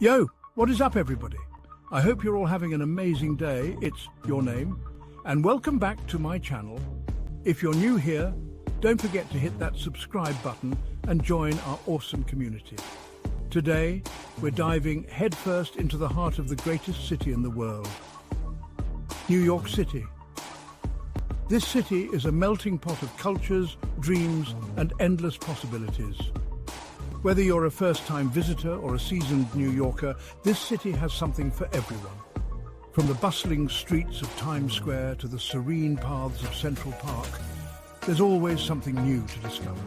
Yo, what is up everybody? I hope you're all having an amazing day. It's your name. And welcome back to my channel. If you're new here, don't forget to hit that subscribe button and join our awesome community. Today, we're diving headfirst into the heart of the greatest city in the world, New York City. This city is a melting pot of cultures, dreams, and endless possibilities. Whether you're a first-time visitor or a seasoned New Yorker, this city has something for everyone. From the bustling streets of Times Square to the serene paths of Central Park, there's always something new to discover.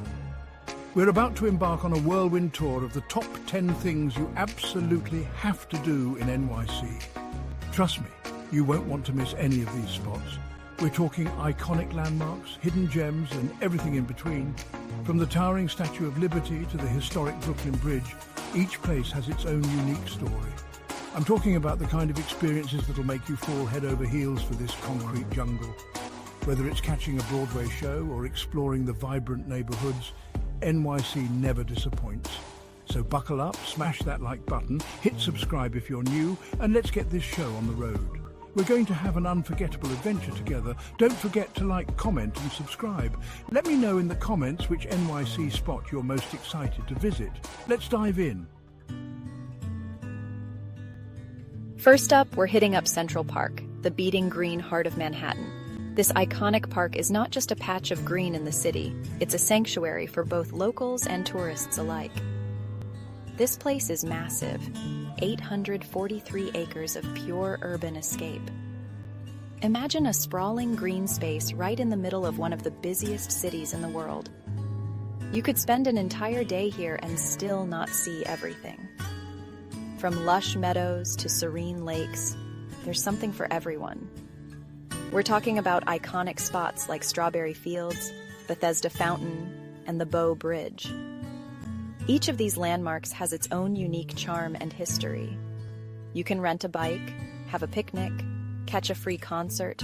We're about to embark on a whirlwind tour of the top 10 things you absolutely have to do in NYC. Trust me, you won't want to miss any of these spots. We're talking iconic landmarks, hidden gems, and everything in between. From the towering Statue of Liberty to the historic Brooklyn Bridge, each place has its own unique story. I'm talking about the kind of experiences that'll make you fall head over heels for this concrete jungle. Whether it's catching a Broadway show or exploring the vibrant neighborhoods, NYC never disappoints. So buckle up, smash that like button, hit subscribe if you're new, and let's get this show on the road. We're going to have an unforgettable adventure together. Don't forget to like, comment and subscribe. Let me know in the comments which NYC spot you're most excited to visit. Let's dive in. First up, we're hitting up Central Park, the beating green heart of Manhattan. This iconic park is not just a patch of green in the city, it's a sanctuary for both locals and tourists alike. This place is massive, 843 acres of pure urban escape. Imagine a sprawling green space right in the middle of one of the busiest cities in the world. You could spend an entire day here and still not see everything. From lush meadows to serene lakes, there's something for everyone. We're talking about iconic spots like Strawberry Fields, Bethesda Fountain, and the Bow Bridge. Each of these landmarks has its own unique charm and history. You can rent a bike, have a picnic, catch a free concert,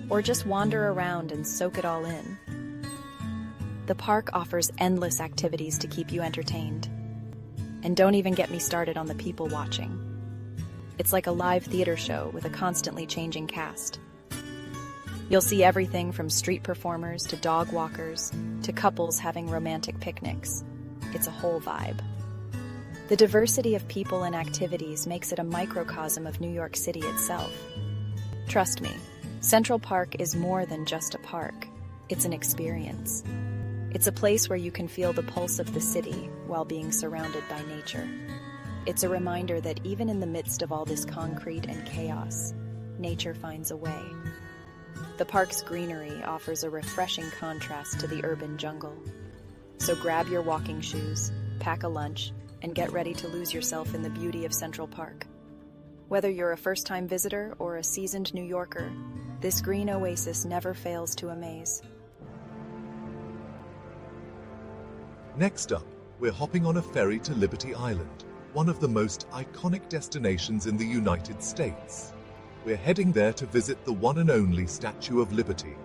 or just wander around and soak it all in. The park offers endless activities to keep you entertained. And don't even get me started on the people watching. It's like a live theater show with a constantly changing cast. You'll see everything from street performers to dog walkers to couples having romantic picnics. It's a whole vibe. The diversity of people and activities makes it a microcosm of New York City itself. Trust me, Central Park is more than just a park. It's an experience. It's a place where you can feel the pulse of the city while being surrounded by nature. It's a reminder that even in the midst of all this concrete and chaos, nature finds a way. The park's greenery offers a refreshing contrast to the urban jungle. So grab your walking shoes, pack a lunch, and get ready to lose yourself in the beauty of Central Park. Whether you're a first-time visitor or a seasoned New Yorker, this green oasis never fails to amaze. Next up, we're hopping on a ferry to Liberty Island, one of the most iconic destinations in the United States. We're heading there to visit the one and only Statue of Liberty,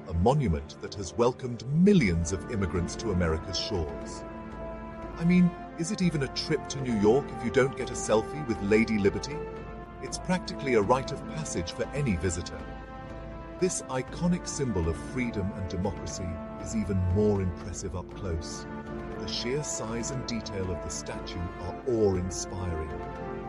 a monument that has welcomed millions of immigrants to America's shores. I mean, is it even a trip to New York if you don't get a selfie with Lady Liberty? It's practically a rite of passage for any visitor. This iconic symbol of freedom and democracy is even more impressive up close. The sheer size and detail of the statue are awe-inspiring.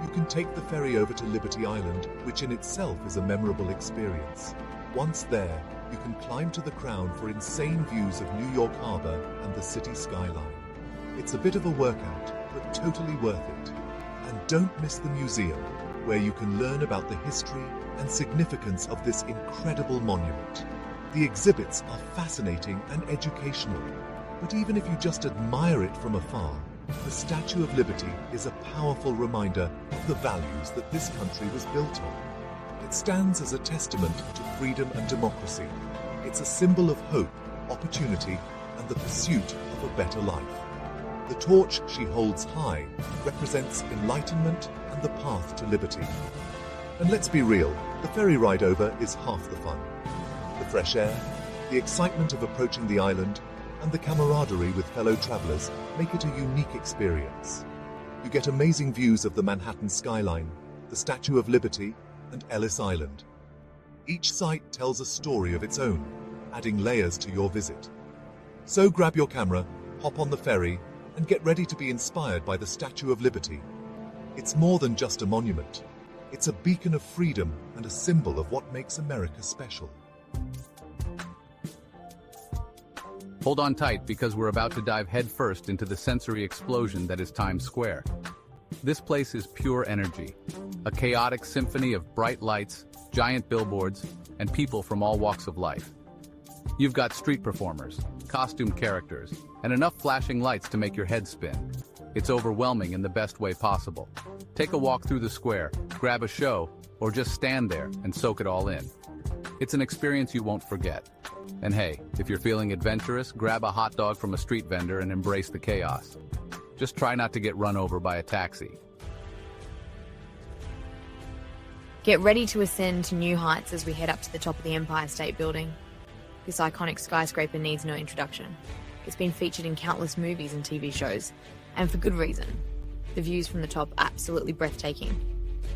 You can take the ferry over to Liberty Island, which in itself is a memorable experience. Once there, you can climb to the crown for insane views of New York Harbor and the city skyline. It's a bit of a workout, but totally worth it. And don't miss the museum, where you can learn about the history and significance of this incredible monument. The exhibits are fascinating and educational, but even if you just admire it from afar, the Statue of Liberty is a powerful reminder of the values that this country was built on. It stands as a testament to freedom and democracy. It's a symbol of hope, opportunity, and the pursuit of a better life. The torch she holds high represents enlightenment and the path to liberty. And let's be real, the ferry ride over is half the fun. The fresh air, the excitement of approaching the island, and the camaraderie with fellow travelers make it a unique experience. You get amazing views of the Manhattan skyline, the Statue of Liberty, and Ellis Island. Each site tells a story of its own, adding layers to your visit. So grab your camera, hop on the ferry, and get ready to be inspired by the Statue of Liberty. It's more than just a monument. It's a beacon of freedom and a symbol of what makes America special. Hold on tight because we're about to dive headfirst into the sensory explosion that is Times Square. This place is pure energy, a chaotic symphony of bright lights, giant billboards, and people from all walks of life. You've got street performers, costumed characters, and enough flashing lights to make your head spin. It's overwhelming in the best way possible. Take a walk through the square, grab a show, or just stand there and soak it all in. It's an experience you won't forget. And hey, if you're feeling adventurous, grab a hot dog from a street vendor and embrace the chaos. Just try not to get run over by a taxi. Get ready to ascend to new heights as we head up to the top of the Empire State Building. This iconic skyscraper needs no introduction. It's been featured in countless movies and TV shows, and for good reason. The views from the top are absolutely breathtaking.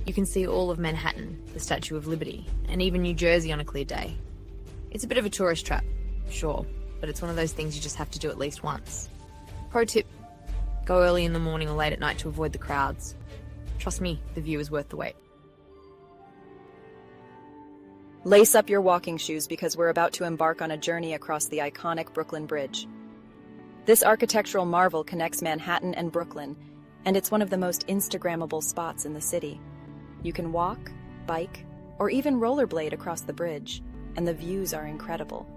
You can see all of Manhattan, the Statue of Liberty, and even New Jersey on a clear day. It's a bit of a tourist trap, sure, but it's one of those things you just have to do at least once. Pro tip, go early in the morning or late at night to avoid the crowds. Trust me, the view is worth the wait. Lace up your walking shoes because we're about to embark on a journey across the iconic Brooklyn Bridge. This architectural marvel connects Manhattan and Brooklyn, and it's one of the most Instagrammable spots in the city. You can walk, bike, or even rollerblade across the bridge, and the views are incredible.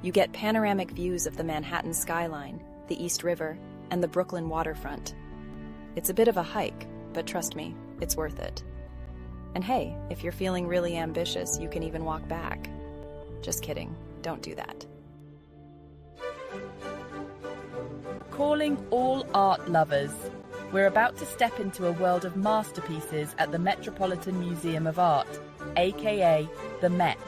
You get panoramic views of the Manhattan skyline, the East River, and the Brooklyn waterfront. It's a bit of a hike, but trust me, it's worth it. And hey, if you're feeling really ambitious, you can even walk back. Just kidding, don't do that. Calling all art lovers. We're about to step into a world of masterpieces at the Metropolitan Museum of Art, aka the Met.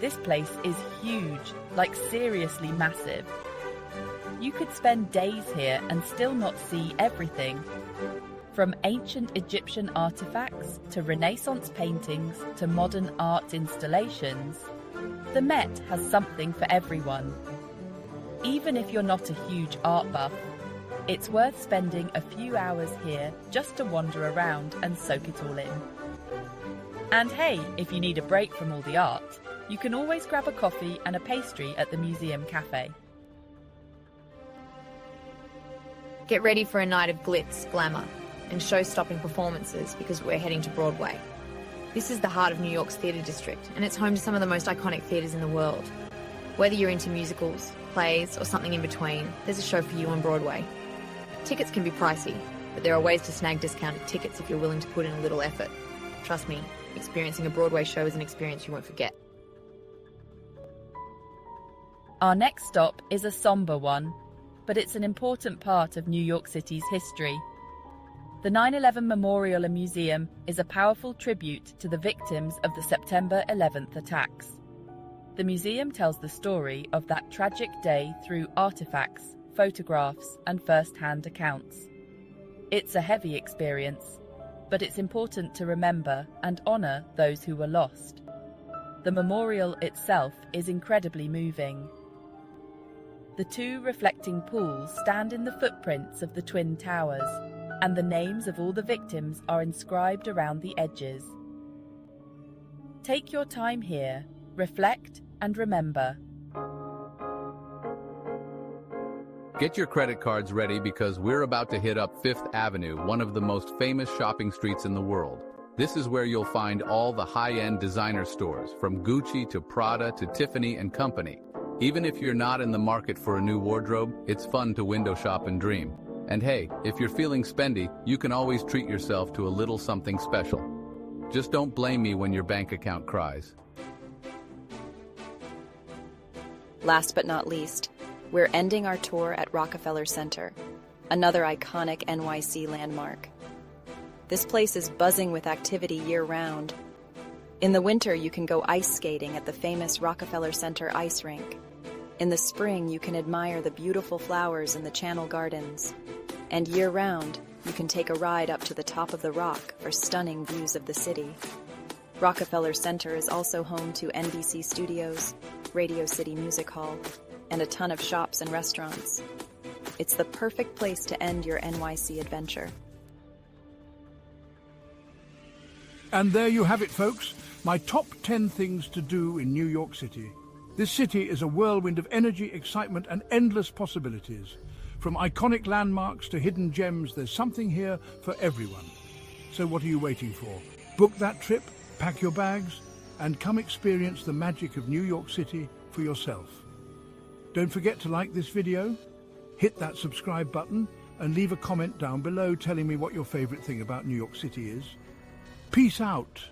This place is huge, like seriously massive. You could spend days here and still not see everything. From ancient Egyptian artifacts to Renaissance paintings to modern art installations, the Met has something for everyone. Even if you're not a huge art buff, it's worth spending a few hours here just to wander around and soak it all in. And hey, if you need a break from all the art, you can always grab a coffee and a pastry at the museum cafe. Get ready for a night of glitz, glamour, and show-stopping performances because we're heading to Broadway. This is the heart of New York's theatre district, and it's home to some of the most iconic theatres in the world. Whether you're into musicals, plays, or something in between, there's a show for you on Broadway. Tickets can be pricey, but there are ways to snag discounted tickets if you're willing to put in a little effort. Trust me, experiencing a Broadway show is an experience you won't forget. Our next stop is a somber one, but it's an important part of New York City's history. The 9/11 Memorial and Museum is a powerful tribute to the victims of the September 11th attacks. The museum tells the story of that tragic day through artifacts, photographs, and first-hand accounts. It's a heavy experience, but it's important to remember and honour those who were lost. The memorial itself is incredibly moving. The two reflecting pools stand in the footprints of the Twin Towers, and the names of all the victims are inscribed around the edges. Take your time here, reflect, and remember. Get your credit cards ready because we're about to hit up Fifth Avenue, one of the most famous shopping streets in the world. This is where you'll find all the high-end designer stores, from Gucci to Prada to Tiffany & Company. Even if you're not in the market for a new wardrobe, it's fun to window shop and dream. And hey, if you're feeling spendy, you can always treat yourself to a little something special. Just don't blame me when your bank account cries. Last but not least, we're ending our tour at Rockefeller Center, another iconic NYC landmark. This place is buzzing with activity year-round. In the winter, you can go ice skating at the famous Rockefeller Center ice rink. In the spring, you can admire the beautiful flowers in the Channel Gardens. And year-round, You can take a ride up to the top of the rock for stunning views of the city. Rockefeller Center is also home to NBC Studios, Radio City Music Hall, and a ton of shops and restaurants. It's the perfect place to end your NYC adventure. And there you have it, folks. My top 10 things to do in New York City. This city is a whirlwind of energy, excitement, and endless possibilities. From iconic landmarks to hidden gems, there's something here for everyone. So what are you waiting for? Book that trip, pack your bags, and come experience the magic of New York City for yourself. Don't forget to like this video, hit that subscribe button, and leave a comment down below telling me what your favorite thing about New York City is. Peace out.